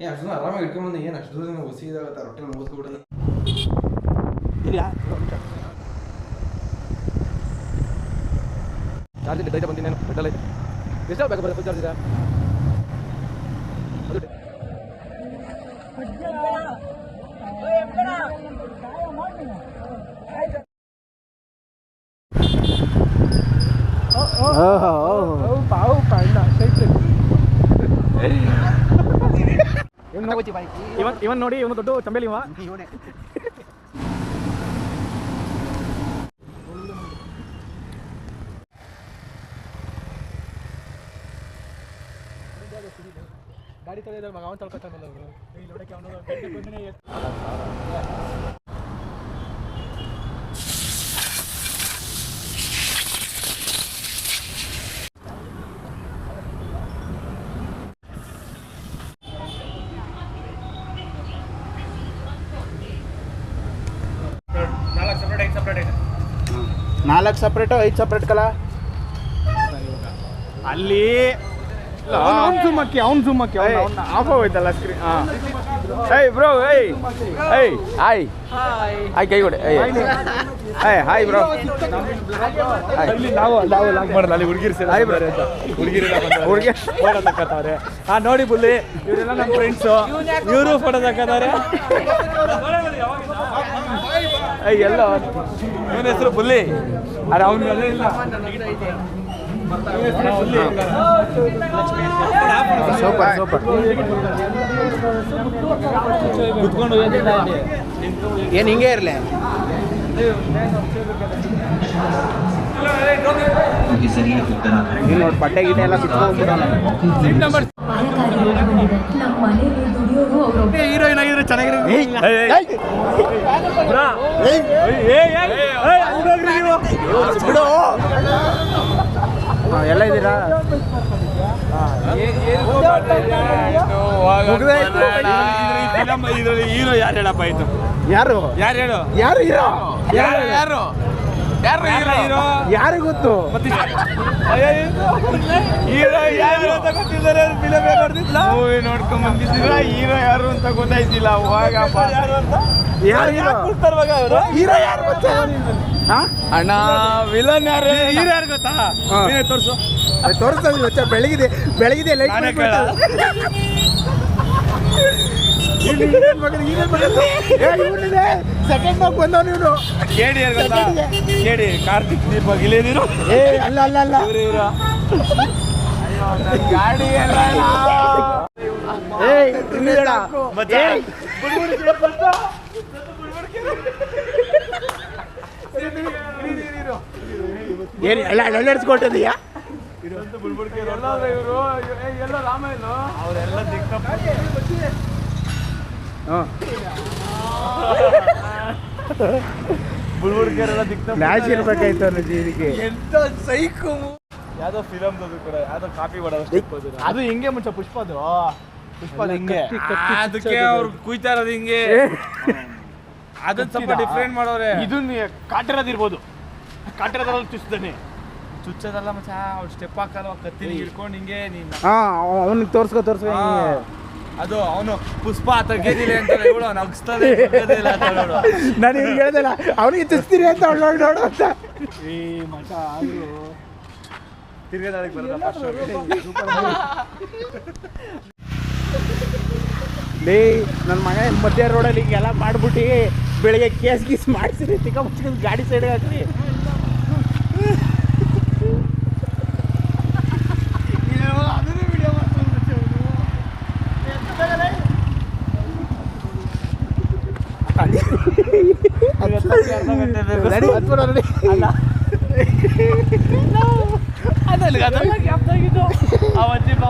ಅಷ್ಟು ಆರಾಮಾಗಿ ಇಟ್ಕೊಂಡ್ಬಂದು ಏನು ಅಷ್ಟು ದೂರ ಹೊಸಿ ಇದಾಗತ್ತೆ ರೊಟ್ಟೆ ಮುಗಿಸ್ಕೊಬಿಡೋದು. ಚಾರ್ಜ್ ಐತೆ ಬಂದಿನಿ ನಾನು ಬೆಟ್ಟಲ್ ಐತೆ ಎಷ್ಟು ಬೇಕು ಬರುತ್ತೆ ಚಾರ್ಜ್ ಇದೆ ಇವನ್ ನೋಡಿ ಇವನು ದೊಡ್ಡ ಚಂಬೇಲಿ ಇವ ಗಾಡಿ ತೊಳೆಯೋದ್ರ ಮಗ ಅವನು ತೊಳ್ಕೊತಾನಲ್ಲ ಇಲ್ಲಿ ನೋಡಕ್ಕೆ ಅವನು ನಾಲ್ಕು ಸಪ್ರೇಟು 5 ಸಪ್ರೇಟ್ ಕಲ ಅಲ್ಲಿ ಅವ್ನು ಸುಮ್ಮಕ್ಕೆ ಆಫ್ ಹೋಯ್ತಲ್ಲ ಸ್ಕ್ರೀನ್. ಏಯ್ ಬ್ರೋ ಏಯ್ ಹಾಯ್ ಕೈ ಕೊಡಿ ಹಾಯ್ ಬ್ರೋ ನಾವು ಲಾಕ್ ಮಾಡಲ್ಲ ಅಲ್ಲಿ ಹುಡುಗಿರು ಹಾಯ್ ಬ್ರೋ ಹುಡುಗಿ ಫೋಟೋ ತಕ್ಕತ್ತವ್ರೆ. ನೋಡಿ ಬುಲ್ಲಿ ಇವರೆಲ್ಲ ನಮ್ಮ ಫ್ರೆಂಡ್ಸು ಇವರು ಫೋಟೋ ತಕ್ಕತಾರೆ. ಎಲ್ಲ ಇವನ ಹೆಸರು ಬುಲ್ಲಿ ಅರೆ ಅವ್ನಿಗೆ ಅದೇ ಇಲ್ಲ ಸೂಪರ್ ಕುತ್ಕೊಂಡು ಏನು ಹಿಂಗೆ ಇರಲಿ ನೀನು ನೋಡಿ ಬಟ್ಟೆ ಗಿಟ್ಟೆ ಎಲ್ಲ ಹೀರೋಯಿನ್ ಆಗಿದ್ರೆ ಚೆನ್ನಾಗಿರೋ ಎಲ್ಲ ಇದ್ದೀರಾ ಇದರಲ್ಲಿ ಹೀರೋ ಯಾರು ಹೇಳಪ್ಪ ಆಯ್ತು ಯಾರು ಹೇಳು ಯಾರು ಹೀರೋ ಯಾರು ಹೀರೋ ಯಾರು ಗೊತ್ತು ಹೀರೋ ಯಾರು ಅಂತ ಗೊತ್ತಿದ್ದಾರೆ ಮೂವಿ ನೋಡ್ಕೊಂಡ್ ಬಂದಿದ್ದೀರ ಹೀರೋ ಯಾರು ಅಂತ ಗೊತ್ತಾಯ್ತಿಲ್ಲ ಹೋಗಪ್ಪ ಹೀರೋ ಯಾರು ಗೊತ್ತಾ ಅಣ್ಣ ವಿಲನ್ ಯಾರು ಹೀರೋ ಯಾರು ಗೊತ್ತಾ ತೋರಿಸು ತೋರಿಸ್ತದೆ ಬೆಳಗಿದೆ ಲೈಟ್ ಸೆಕೆಂಡ್ ಬಾಗ್ ಬಂದವನು ಇವನು ಕೇಳಿ ಕಾರ್ತಿಕ್ ದೀಪಕ್ ಇಲ್ಲೇನಿರು ಅಲ್ಲ ಗಾಡಿ ಎಲ್ಲ ಏನು ಎಲ್ಲ ನಡೆಸ್ಕೊಟ್ಟಿದೀಯಾ ಎಲ್ಲ ರಾಮಾಯಣ ಅವರೆಲ್ಲ ಬುಳ್ಬುಡ್ಕೆರೆಲ್ಲ ಫ್ಲಾಶ್ ಇರ್ಬೇಕಾಯ್ತು ಅನ್ನೋ ಜೀವಿಗೆ ಎಂತ ಸೈಕು ಯಾವ್ದೋ ಫಿಲಮ್ ಕೂಡ ಯಾವ್ದೋ ಕಾಪಿ ಮಾಡೋದು ಅದು ಹಿಂಗೆ ಮುಂಚೆ ಪುಷ್ಪದು ಹಿಂಗೆ ಅದಕ್ಕೆ ಅವ್ರು ಕುಯ್ತಾ ಇರೋದು ಹಿಂಗೆ ಅದನ್ನ ಸ್ವಲ್ಪ ಡಿಫ್ರೆಂಟ್ ಮಾಡೋರೆ ಇದನ್ನ ಕಾಟಿರೋದಿರ್ಬೋದು ಕಾಟಿರೋದ್ರಲ್ಲಿ ಚುಚ್ಚದಲ್ಲ ಮಚ್ಚ ಅವ್ರು ಸ್ಟೆಪ್ ಹಾಕಲ್ಲ ಕತ್ತಿ ಹಿಡ್ಕೊಂಡು ಹಿಂಗೆ ನೀನು ಅವನಿಗೆ ತೋರ್ಸ್ಕೊ ಅದು ಅವನು ಪುಷ್ಪ ತೆಗೆದಿಲ್ಲ ಅಂತ ಹೇಳು ನಗ್ಸ್ತಾನೆ ನಾನು ಇವ್ರಿಗೆ ಹೇಳ್ದಲ್ಲ ಅವನಿಗೆ ಚುಚ್ತೀರಿ ಅಂತ ನೋಡು ಅಂತ ಮಚ್ಚ ಆದ್ರು ತಿರ್ಗದಾಳಿಗೆ ಬರೋದಪ್ಪ ಲೇ ನನ್ನ ಮಗ ಮಧ್ಯ ರೋಡಲ್ಲಿ ಹಿಂಗೆಲ್ಲ ಮಾಡ್ಬಿಟ್ಟು ಬೆಳಿಗ್ಗೆ ಕೇಸ್ ಮಾಡಿಸಿರಿ ತಿಕ್ಕ ಮುಚ್ಕೊಂಡು ಗಾಡಿ ಸೈಡ್ಗೆ ಹಾಕ್ರಿ ಅಲ್ಲ